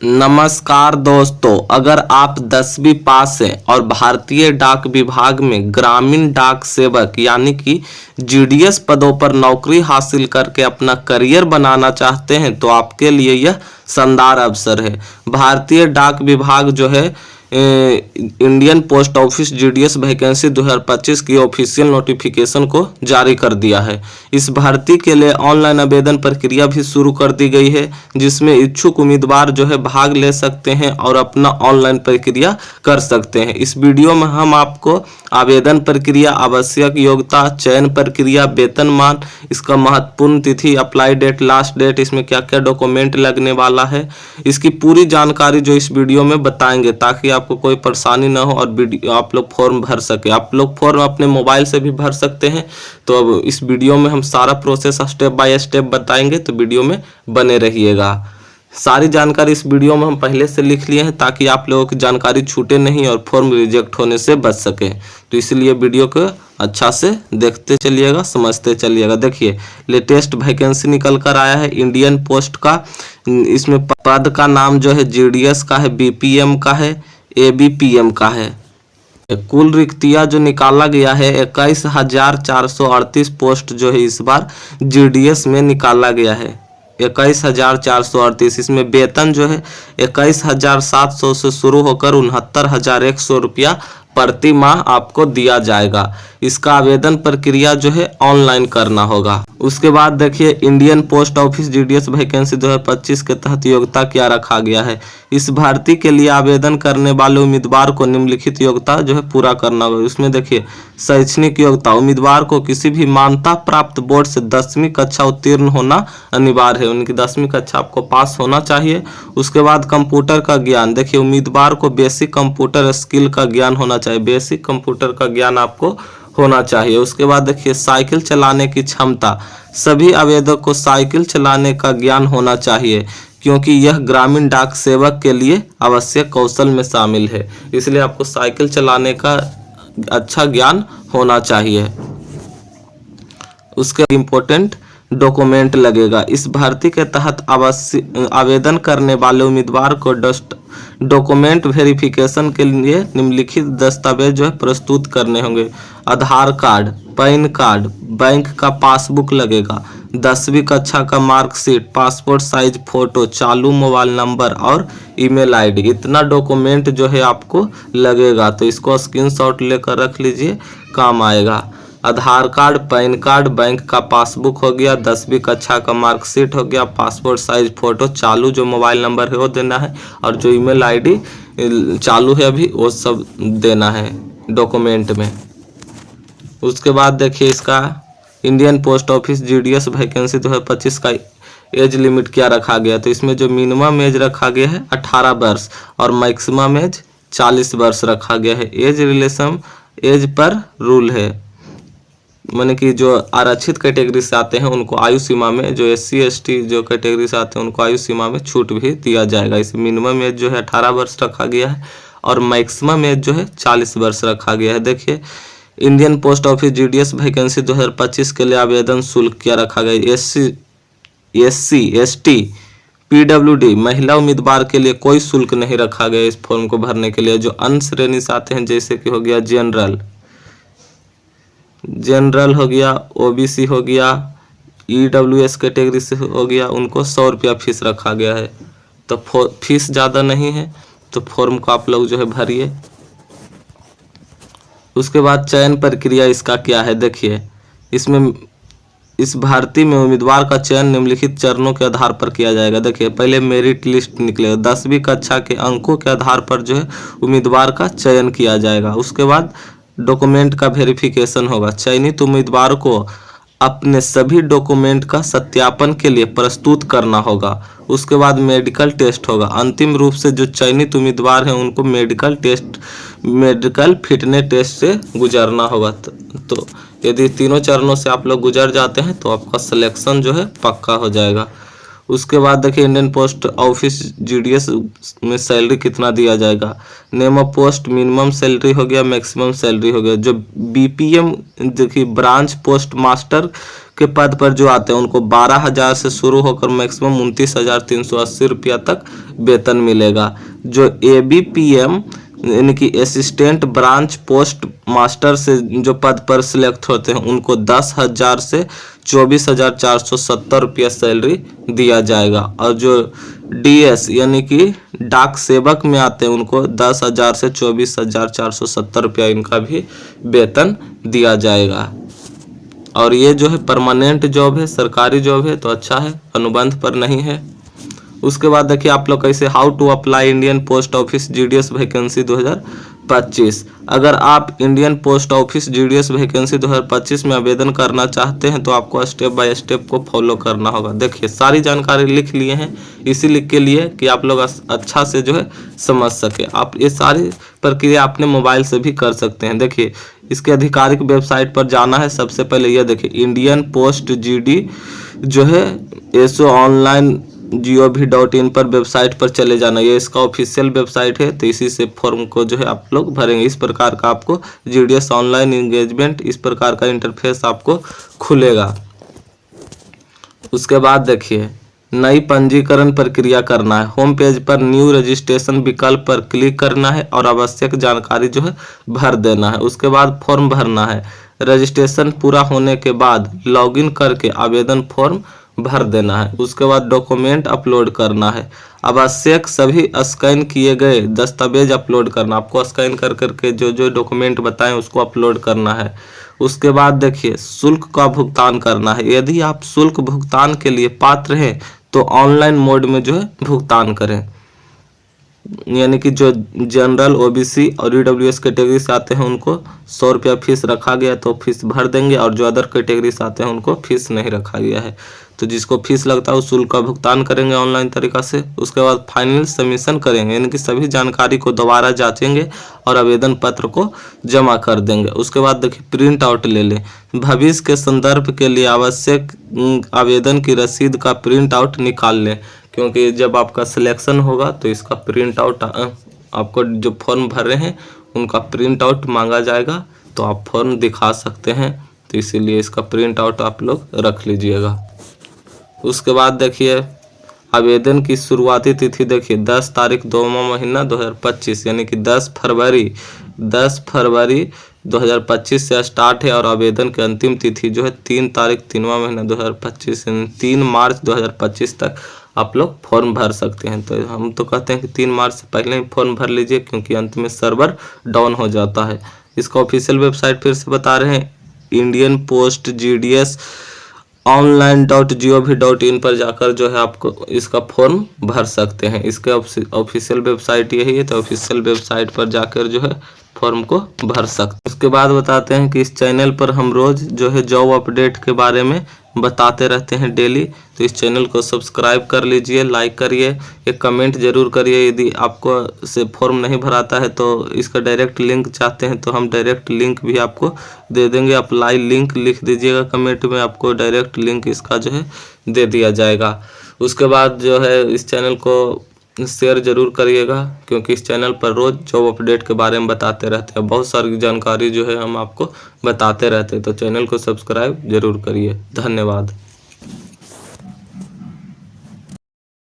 नमस्कार दोस्तों, अगर आप 10वीं पास हैं और भारतीय डाक विभाग में ग्रामीण डाक सेवक यानी कि जीडीएस पदों पर नौकरी हासिल करके अपना करियर बनाना चाहते हैं तो आपके लिए यह शानदार अवसर है। भारतीय डाक विभाग जो है Indian post office GDS vacancy 2025 की ऑफिशियल नोटिफिकेशन को जारी कर दिया है। इस भर्ती के लिए ऑनलाइन आवेदन प्रक्रिया भी शुरू कर दी गई है, जिसमें इच्छुक उम्मीदवार जो है भाग ले सकते हैं और अपना ऑनलाइन प्रक्रिया कर सकते हैं। इस वीडियो में हम आपको आवेदन प्रक्रिया, आवश्यक योग्यता, चयन प्रक्रिया, वेतनमान, इसका महत्वपूर्ण तिथि, अप्लाई डेट, लास्ट डेट, इसमें क्या क्या डॉक्यूमेंट लगने वाला है, इसकी पूरी जानकारी जो इस वीडियो में बताएंगे ताकि आपको कोई परेशानी ना हो और आप लोग फॉर्म भर सके। आप लोग फॉर्म अपने मोबाइल से भी भर सकते हैं। तो अब इस वीडियो में हम सारा प्रोसेस स्टेप बाय स्टेप बताएंगे, तो वीडियो में बने रहिएगा। सारी जानकारी इस वीडियो में हम पहले से लिख लिए हैं ताकि आप लोगों की जानकारी छूटे नहीं और फॉर्म रिजेक्ट होने से बच सके। तो इसलिए वीडियो को अच्छा से देखते चलिएगा, समझते चलिएगा। देखिए, लेटेस्ट वैकेंसी निकल कर आया है इंडियन पोस्ट का। इसमें पद का नाम जो है जीडीएस का है, बीपीएम का है, एबीपीएम का है। कुल रिक्तियां जो निकाला गया है 21,438 पोस्ट जो है इस बार जीडीएस में निकाला गया है। 21,438। इसमें वेतन जो है 21,700 से शुरू होकर 69,100 रुपया प्रति माह आपको दिया जाएगा। इसका आवेदन प्रक्रिया जो है ऑनलाइन करना होगा। उसके बाद देखिए, Indian post office GDS vacancy 2025 के तहत योग्यता क्या रखा गया है। इस भर्ती के लिए आवेदन करने वाले उम्मीदवार को निम्नलिखित योग्यता जो है पूरा करना होगा। उसमें देखिए, शैक्षणिक योग्यता, उम्मीदवार को किसी भी मान्यता प्राप्त बोर्ड से 10वीं कक्षा उत्तीर्ण होना अनिवार्य है। उनकी 10वीं कक्षा आपको पास होना चाहिए। उसके बाद कंप्यूटर का ज्ञान, देखिए उम्मीदवार को बेसिक कंप्यूटर स्किल का ज्ञान होना चाहिए। बेसिक कंप्यूटर का ज्ञान आपको होना चाहिए। उसके बाद देखिए, साइकिल चलाने की क्षमता, सभी आवेदक को साइकिल चलाने का ज्ञान होना चाहिए क्योंकि यह ग्रामीण डाक सेवक के लिए आवश्यक कौशल में शामिल है, इसलिए आपको साइकिल चलाने का अच्छा ज्ञान होना चाहिए। उसके इम्पोर्टेंट डॉक्यूमेंट लगेगा। इस भर्ती के तहत आवेदन करने वाले उम्मीदवार को डॉक्यूमेंट वेरिफिकेशन के लिए निम्नलिखित दस्तावेज जो है प्रस्तुत करने होंगे। आधार कार्ड, पैन कार्ड, बैंक का पासबुक लगेगा, 10वीं कक्षा का मार्कशीट, पासपोर्ट साइज फोटो, चालू मोबाइल नंबर और ईमेल आईडी। इतना डॉक्यूमेंट जो है आपको लगेगा, तो इसको स्क्रीनशॉट लेकर रख लीजिए, काम आएगा। आधार कार्ड, पैन कार्ड, बैंक का पासबुक हो गया, 10वीं कक्षा का मार्कशीट हो गया, पासपोर्ट साइज फोटो, चालू जो मोबाइल नंबर है वो देना है और जो ईमेल आईडी चालू है अभी वो सब देना है डॉक्यूमेंट में। उसके बाद देखिए, इसका Indian post office GDS vacancy 2025 का एज लिमिट क्या रखा गया। तो इसमें जो मिनिमम एज रखा गया है 18 वर्ष और मैक्सिमम एज 40 वर्ष रखा गया है। As relation as per rule है, माने कि जो आरक्षित कैटेगरी से आते हैं उनको आयु सीमा में, जो SC ST जो कैटेगरी से आते हैं उनको आयु सीमा में छूट भी दिया जाएगा। इस मिनिमम एज जो है 18 वर्ष रखा गया है और मैक्सिमम एज जो है 40 वर्ष रखा गया है। देखिए, Indian post office GDS vacancy 2025 के लिए आवेदन शुल्क क्या रखा गया। SC ST PWD महिला उम्मीदवार के लिए कोई शुल्क नहीं रखा गया इस फॉर्म को भरने के लिए। जो अन्य श्रेणी से आते हैं जैसे कि हो गया जनरल हो गया, OBC हो गया, EWS कैटेगरी से हो गया, उनको 100 रुपया फीस रखा गया है। तो फीस ज़्यादा नहीं है, तो फॉर्म को आप लोग जो है भरिए। उसके बाद चयन प्रक्रिया इसका क्या है। देखिए, इसमें इस भर्ती में उम्मीदवार का चयन निम्नलिखित चरणों के आधार पर किया जाएगा। देखिए, पहले मेरिट लिस्ट निकलेगा, 10वीं कक्षा के अंकों के आधार पर जो है उम्मीदवार का चयन किया जाएगा। उसके बाद डॉक्यूमेंट का वेरिफिकेशन होगा। चयनित उम्मीदवार को अपने सभी डॉक्यूमेंट का सत्यापन के लिए प्रस्तुत करना होगा। उसके बाद मेडिकल टेस्ट होगा। अंतिम रूप से जो चयनित उम्मीदवार हैं उनको मेडिकल फिटनेस टेस्ट से गुजरना होगा। तो यदि तीनों चरणों से आप लोग गुजर जाते हैं तो आपका सिलेक्शन जो है पक्का हो जाएगा। उसके बाद देखिए इंडियन पोस्ट ऑफिस जीडीएस में सैलरी कितना दिया जाएगा। Name of post, minimum salary हो गया, मैक्सिमम सैलरी हो गया। जो बीपीएम देखिए ब्रांच पोस्ट मास्टर के पद पर जो आते हैं उनको 12,000 से शुरू होकर मैक्सिमम 29,380 रुपया तक वेतन मिलेगा। जो एबीपीएम यानी कि असिस्टेंट ब्रांच पोस्ट मास्टर से जो पद पर सिलेक्ट होते हैं उनको 10,000 से 24,470 रुपया सैलरी दिया जाएगा। और जो डीएस यानी कि डाक सेवक में आते हैं उनको 10,000 से 24,470 रुपया इनका भी वेतन दिया जाएगा। और ये जो है परमानेंट जॉब है, सरकारी जॉब है तो अच्छा है, अनुबंध पर नहीं है। उसके बाद देखिए आप लोग कैसे how to apply Indian post office GDS vacancy 2025। अगर आप Indian post office GDS vacancy 2025 में आवेदन करना चाहते हैं तो आपको स्टेप बाय स्टेप को फॉलो करना होगा। देखिए सारी जानकारी लिख लिए हैं इसीलिए के लिए कि आप लोग अच्छा से जो है समझ सके। आप ये सारी प्रक्रिया अपने मोबाइल से भी कर सकते हैं। देखिए इसके आधिकारिक वेबसाइट पर जाना है। सबसे पहले ये देखिए इंडियन पोस्ट जीडी जो है एसो ऑनलाइन gov.in पर वेबसाइट पर चले जाना। ये इसका ऑफिशियल वेबसाइट है तो इसी से फॉर्म को जो है आप लोग भरेंगे। इस प्रकार का आपको जीडीएस ऑनलाइन एंगेजमेंट इस प्रकार का इंटरफेस आपको खुलेगा। उसके बाद देखिए नई पंजीकरण प्रक्रिया करना है। होम पेज पर न्यू रजिस्ट्रेशन विकल्प पर क्लिक करना है और आवश्यक जानकारी जो है भर देना है। उसके बाद फॉर्म भरना है। रजिस्ट्रेशन पूरा होने के बाद लॉगिन करके आवेदन फॉर्म भर देना है। उसके बाद डॉक्यूमेंट अपलोड करना है। आवश्यक सभी स्कैन किए गए दस्तावेज अपलोड करना। आपको स्कैन कर करके जो जो डॉक्यूमेंट बताएं उसको अपलोड करना है। उसके बाद देखिए शुल्क का भुगतान करना है। यदि आप शुल्क भुगतान के लिए पात्र हैं तो ऑनलाइन मोड में जो है भुगतान करें। यानी कि जो जनरल ओबीसी और ईडब्ल्यूएस कैटेगरी से आते हैं उनको 100 रुपया फीस रखा गया तो फीस भर देंगे, और जो अदर कैटेगरी से आते हैं उनको फीस नहीं रखा गया है। तो जिसको फीस लगता है उस शुल्क का भुगतान करेंगे ऑनलाइन तरीका से। उसके बाद फाइनल सबमिशन करेंगे यानी कि सभी जानकारी को दोबारा जांचेंगे और आवेदन पत्र को जमा कर देंगे। उसके बाद देखिए प्रिंट आउट ले लें। भविष्य के संदर्भ के लिए आवश्यक आवेदन की रसीद का प्रिंट आउट निकाल लें, क्योंकि जब आपका सिलेक्शन होगा तो इसका प्रिंट आउट आपको जो फॉर्म भर रहे हैं उनका प्रिंट आउट मांगा जाएगा तो आप फॉर्म दिखा सकते हैं, तो इसीलिए इसका प्रिंट आउट आप लोग रख लीजिएगा। उसके बाद देखिए आवेदन की शुरुआती तिथि देखिए 10 तारीख 2वां महीना 2025 यानी कि 10 फरवरी 2025 से स्टार्ट है। और आवेदन की अंतिम तिथि जो है 3 तारीख 3वां महीना 2025 यानी 3 मार्च 2025 तक आप लोग फॉर्म भर सकते हैं। तो हम तो कहते हैं कि 3 मार्च से पहले ही फॉर्म भर लीजिए, क्योंकि अंत में सर्वर डाउन हो जाता है। इसका ऑफिशियल वेबसाइट फिर से बता रहे हैं, इंडियन पोस्ट जीडीएस online.gov.in पर जाकर जो है आपको इसका फॉर्म भर सकते हैं। इसके ऑफिशियल वेबसाइट यही है, तो ऑफिशियल वेबसाइट पर जाकर जो है फॉर्म को भर सकते हैं। उसके बाद बताते हैं कि इस चैनल पर हम रोज जो है जॉब अपडेट के बारे में बताते रहते हैं डेली, तो इस चैनल को सब्सक्राइब कर लीजिए, लाइक करिए, एक कमेंट जरूर करिए। यदि आपको से फॉर्म नहीं भराता है तो इसका डायरेक्ट लिंक चाहते हैं तो हम डायरेक्ट लिंक भी आपको दे देंगे। अप्लाई लिंक लिख दीजिएगा कमेंट में, आपको डायरेक्ट लिंक इसका जो है दे दिया जाएगा। उसके बाद जो है इस चैनल को शेयर जरूर करिएगा, क्योंकि इस चैनल पर रोज जॉब अपडेट के बारे में बताते रहते हैं। बहुत सारी जानकारी जो है हम आपको बताते रहते हैं, तो चैनल को सब्सक्राइब जरूर करिए। धन्यवाद।